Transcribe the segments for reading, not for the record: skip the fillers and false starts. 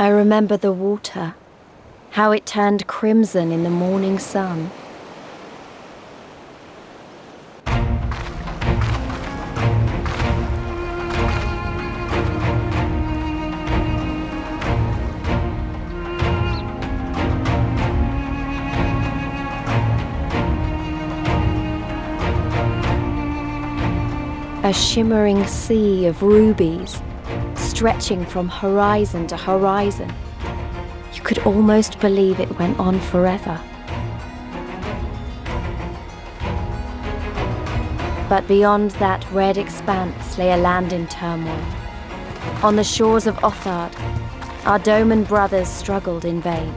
I remember the water, how it turned crimson in the morning sun. A shimmering sea of rubies, stretching from horizon to horizon. You could almost believe it went on forever. But beyond that red expanse lay a land in turmoil. On the shores of Othard, our Doman brothers struggled in vain.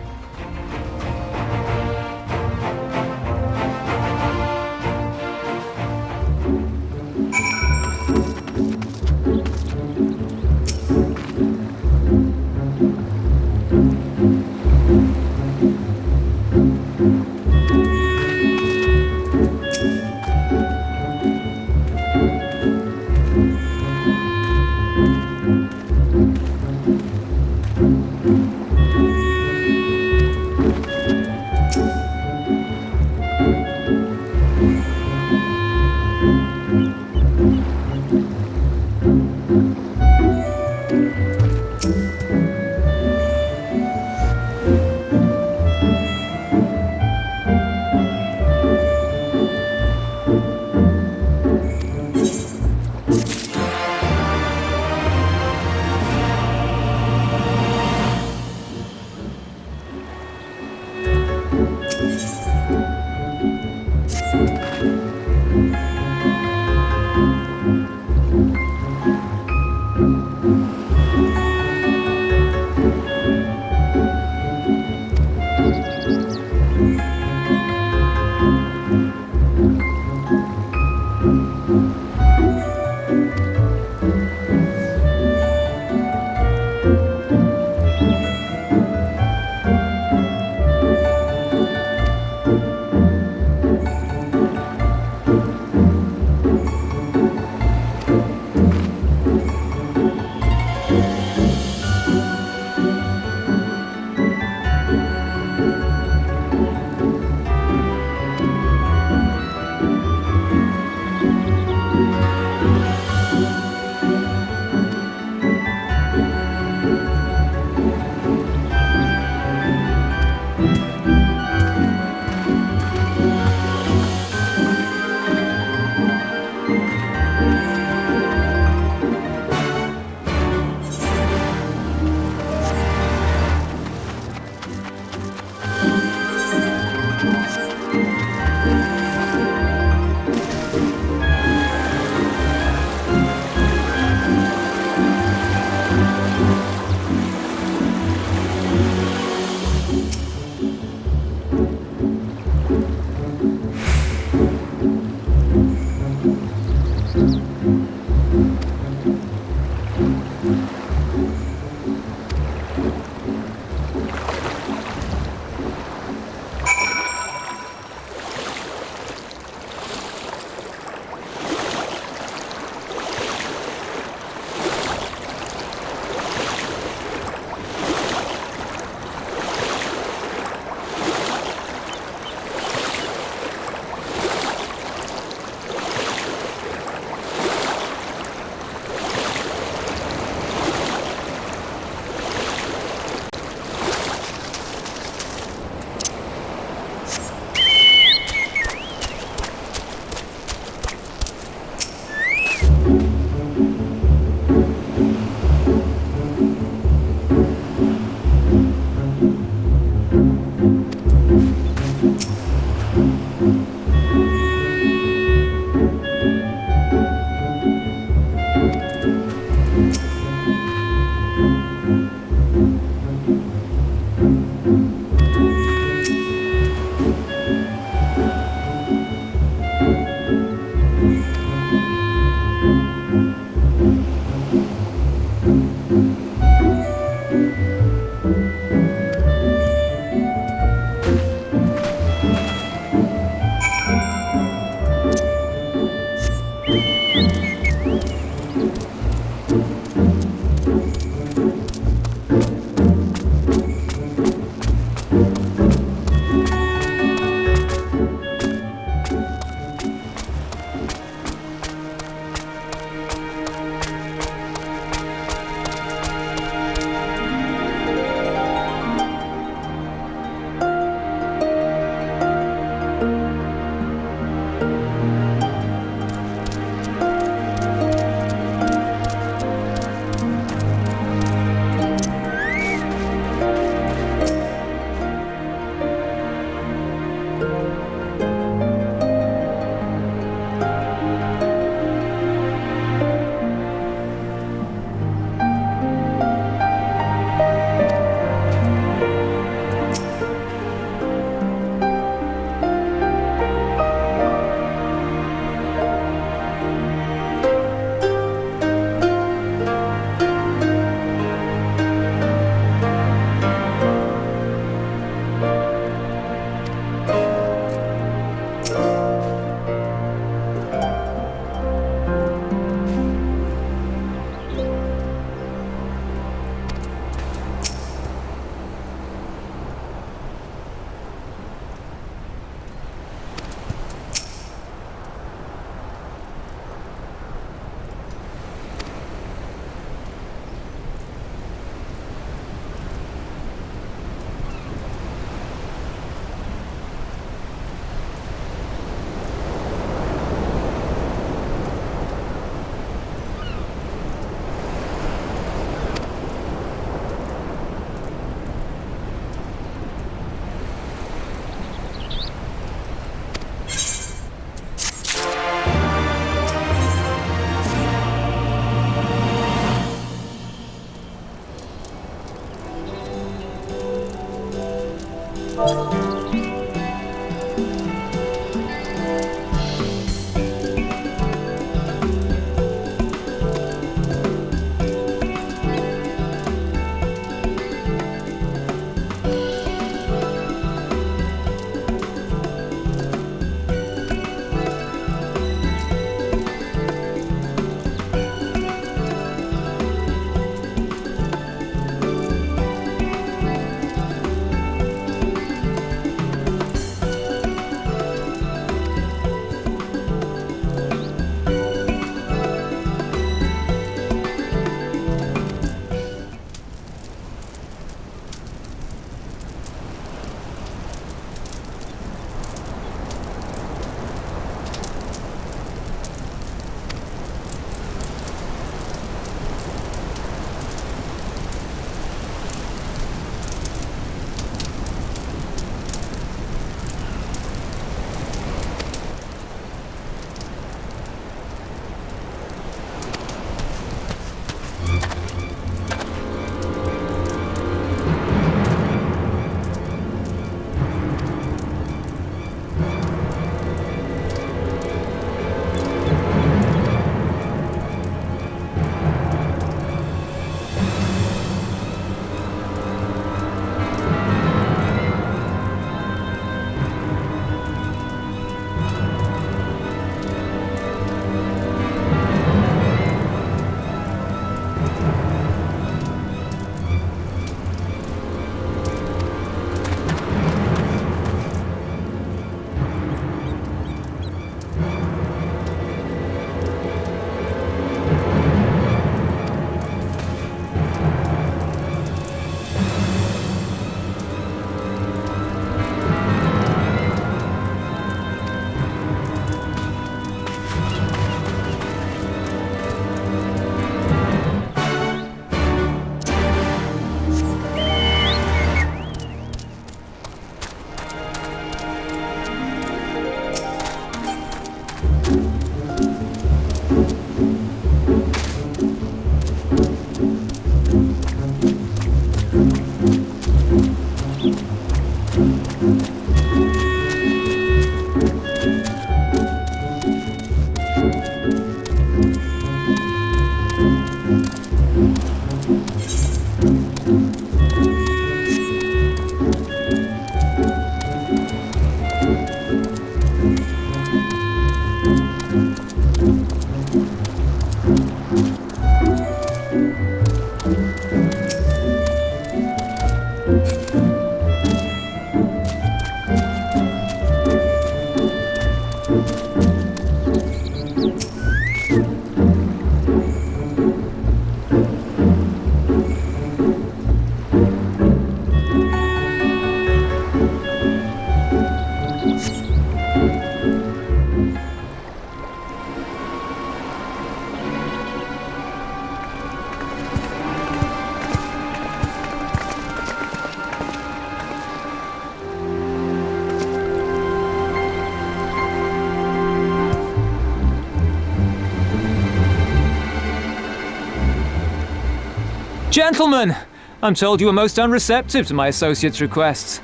Gentlemen, I'm told you are most unreceptive to my associate's requests.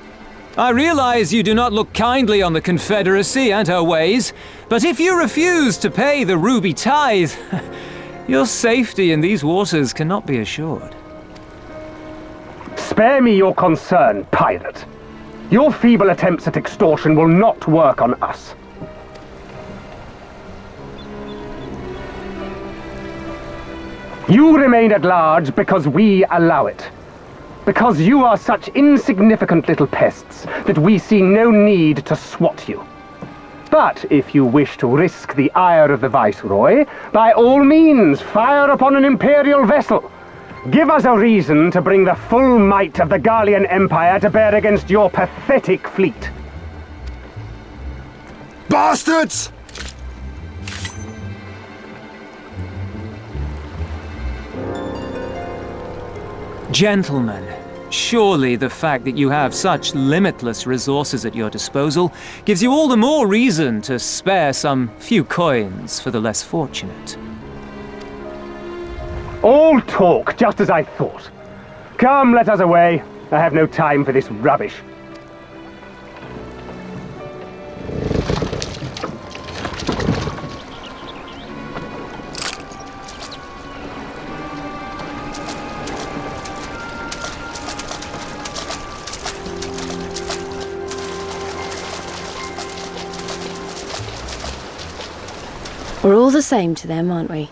I realize you do not look kindly on the Confederacy and her ways, but if you refuse to pay the ruby tithe, your safety in these waters cannot be assured. Spare me your concern, pirate. Your feeble attempts at extortion will not work on us. You remain at large because we allow it. Because you are such insignificant little pests that we see no need to swat you. But if you wish to risk the ire of the Viceroy, by all means fire upon an Imperial vessel. Give us a reason to bring the full might of the Garlean Empire to bear against your pathetic fleet. Bastards! Gentlemen, surely the fact that you have such limitless resources at your disposal gives you all the more reason to spare some few coins for the less fortunate. All talk, just as I thought. Come, let us away. I have no time for this rubbish. We're all the same to them, aren't we?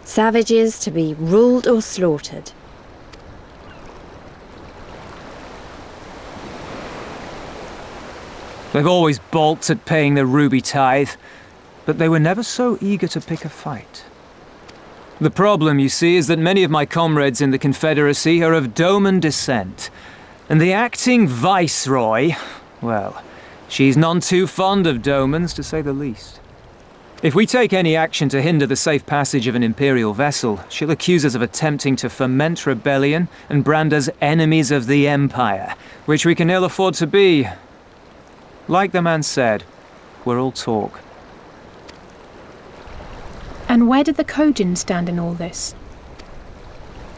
Savages to be ruled or slaughtered. They've always balked at paying the ruby tithe, but they were never so eager to pick a fight. The problem, you see, is that many of my comrades in the Confederacy are of Doman descent, and the acting Viceroy, well, she's none too fond of Domans, to say the least. If we take any action to hinder the safe passage of an Imperial vessel, she'll accuse us of attempting to foment rebellion and brand us enemies of the Empire, which we can ill afford to be. Like the man said, we're all talk. And where did the Kojin stand in all this?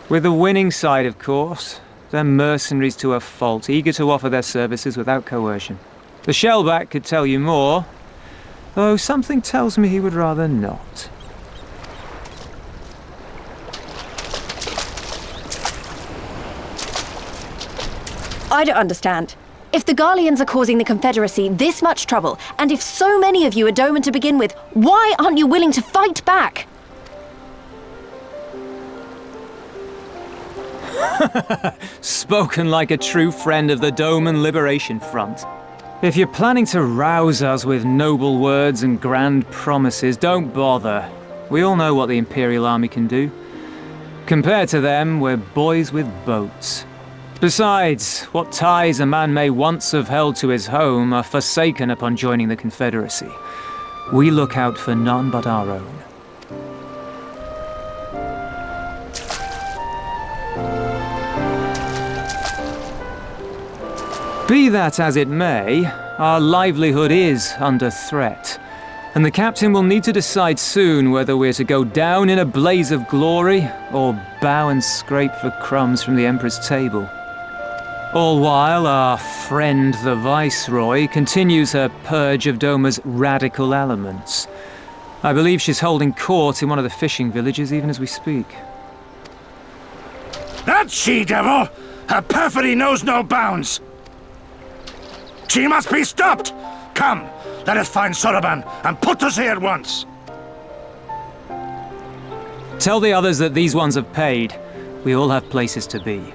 With the winning side, of course. They're mercenaries to a fault, eager to offer their services without coercion. The Shellback could tell you more, though something tells me he would rather not. I don't understand. If the Garleans are causing the Confederacy this much trouble, and if so many of you are Doman to begin with, why aren't you willing to fight back? Spoken like a true friend of the Doman Liberation Front. If you're planning to rouse us with noble words and grand promises, don't bother. We all know what the Imperial Army can do. Compared to them, we're boys with boats. Besides, what ties a man may once have held to his home are forsaken upon joining the Confederacy. We look out for none but our own. Be that as it may, our livelihood is under threat, and the captain will need to decide soon whether we're to go down in a blaze of glory or bow and scrape for crumbs from the Emperor's table. All while our friend the Viceroy continues her purge of Doma's radical elements. I believe she's holding court in one of the fishing villages even as we speak. That she-devil! Her perfidy knows no bounds! She must be stopped! Come, let us find Soroban and put to sea at once! Tell the others that these ones have paid. We all have places to be.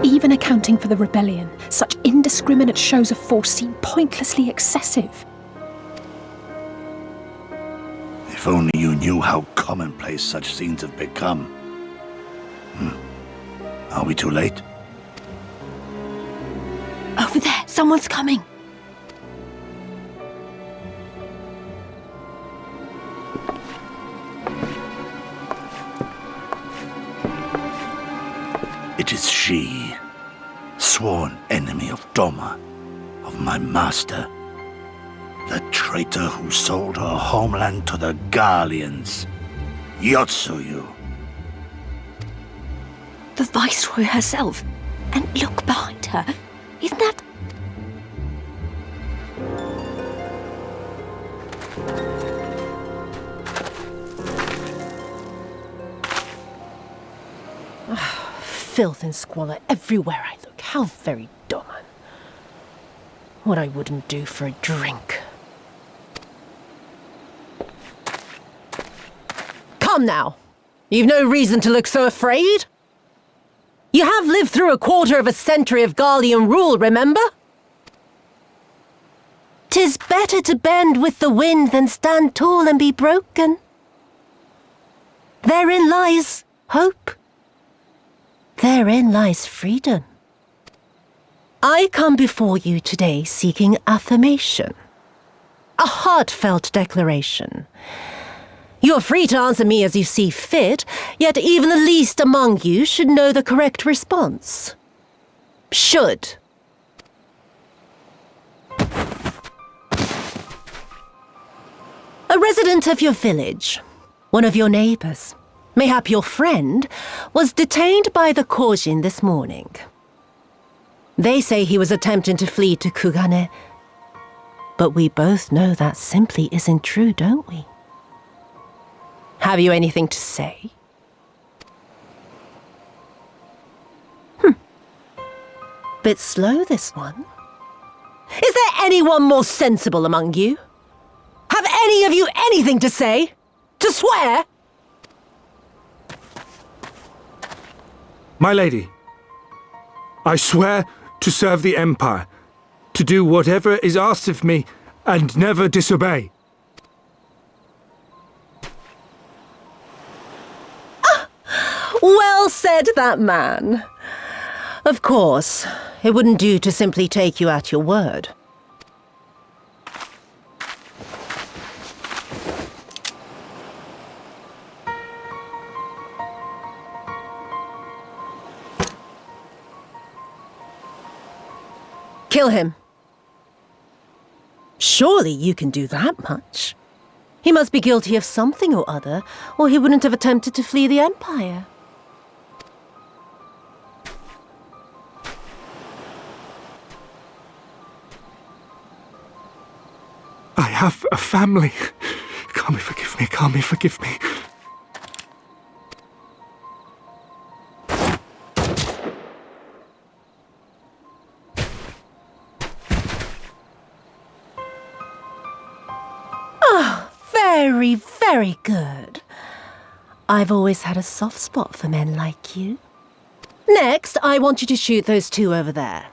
Even accounting for the rebellion, such indiscriminate shows of force seem pointlessly excessive. If only you knew how commonplace such scenes have become. Are we too late? Over there, someone's coming. It is she, sworn enemy of Doma, of my master. The traitor who sold her homeland to the Garleans. Yotsuyu. The Viceroy herself. And look behind her. Isn't that... Filth and squalor everywhere I look. How very Doman. What I wouldn't do for a drink. Come now. You've no reason to look so afraid. You have lived through a quarter of a century of Garlean rule, remember? 'Tis better to bend with the wind than stand tall and be broken. Therein lies hope. Therein lies freedom. I come before you today seeking affirmation. A heartfelt declaration. You are free to answer me as you see fit, yet even the least among you should know the correct response. Should. A resident of your village, one of your neighbors, mayhap your friend, was detained by the Kojin this morning. They say he was attempting to flee to Kugane, but we both know that simply isn't true, don't we? Have you anything to say? Bit slow, this one. Is there anyone more sensible among you? Have any of you anything to say? To swear? My lady, I swear to serve the Empire, to do whatever is asked of me, and never disobey. Well said, that man. Of course, it wouldn't do to simply take you at your word. Kill him. Surely you can do that much. He must be guilty of something or other, or he wouldn't have attempted to flee the Empire. I have a family. Kami, forgive me. Kami, forgive me. Very, very good. I've always had a soft spot for men like you. Next, I want you to shoot those two over there.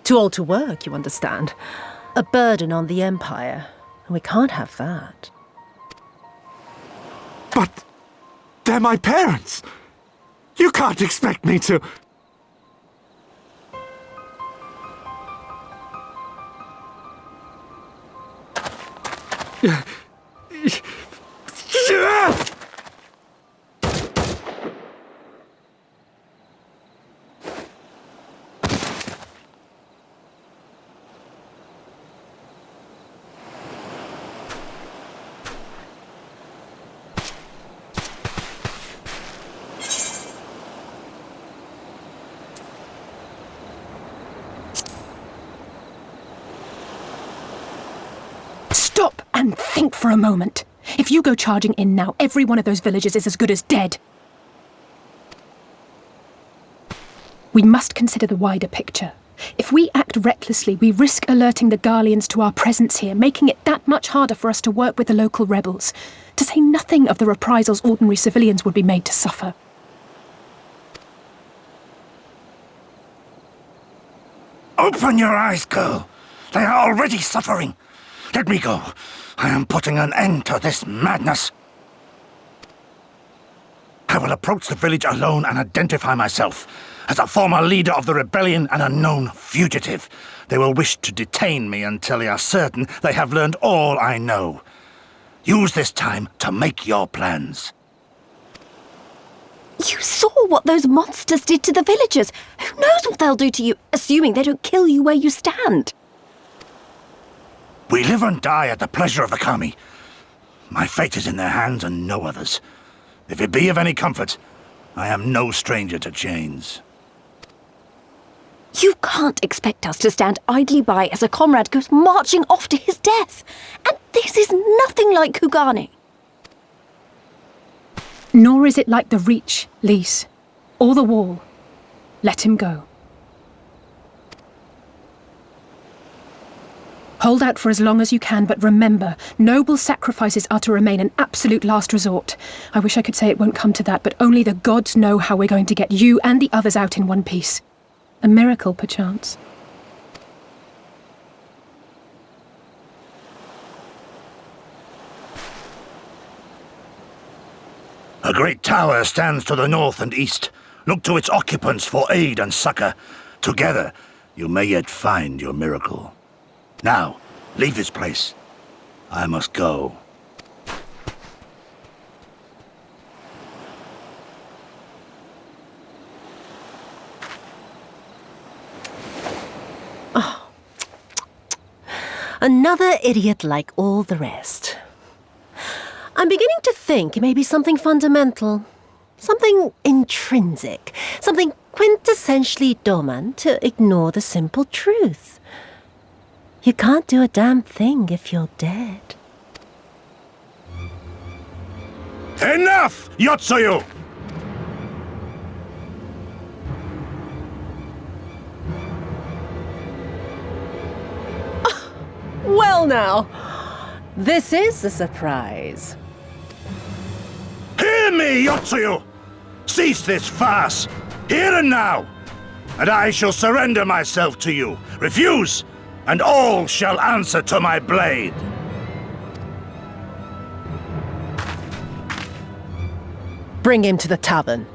Too old to work, you understand. A burden on the Empire. We can't have that. But they're my parents. You can't expect me to... Stop and think for a moment. If you go charging in now, every one of those villagers is as good as dead. We must consider the wider picture. If we act recklessly, we risk alerting the Garleans to our presence here, making it that much harder for us to work with the local rebels, to say nothing of the reprisals ordinary civilians would be made to suffer. Open your eyes, girl. They are already suffering. Let me go. I am putting an end to this madness. I will approach the village alone and identify myself as a former leader of the rebellion and a known fugitive. They will wish to detain me until they are certain they have learned all I know. Use this time to make your plans. You saw what those monsters did to the villagers. Who knows what they'll do to you, assuming they don't kill you where you stand? We live and die at the pleasure of the Kami. My fate is in their hands and no others. If it be of any comfort, I am no stranger to chains. You can't expect us to stand idly by as a comrade goes marching off to his death. And this is nothing like Kugane. Nor is it like the Reach, Lys, or the Wall. Let him go. Hold out for as long as you can, but remember, noble sacrifices are to remain an absolute last resort. I wish I could say it won't come to that, but only the gods know how we're going to get you and the others out in one piece. A miracle, perchance. A great tower stands to the north and east. Look to its occupants for aid and succor. Together, you may yet find your miracle. Now, leave this place. I must go. Another idiot like all the rest. I'm beginning to think it may be something fundamental. Something intrinsic. Something quintessentially Doman to ignore the simple truth. You can't do a damn thing if you're dead. Enough, Yotsuyu! Well now, this is a surprise. Hear me, Yotsuyu! Cease this farce, here and now, and I shall surrender myself to you. Refuse, and all shall answer to my blade. Bring him to the tavern.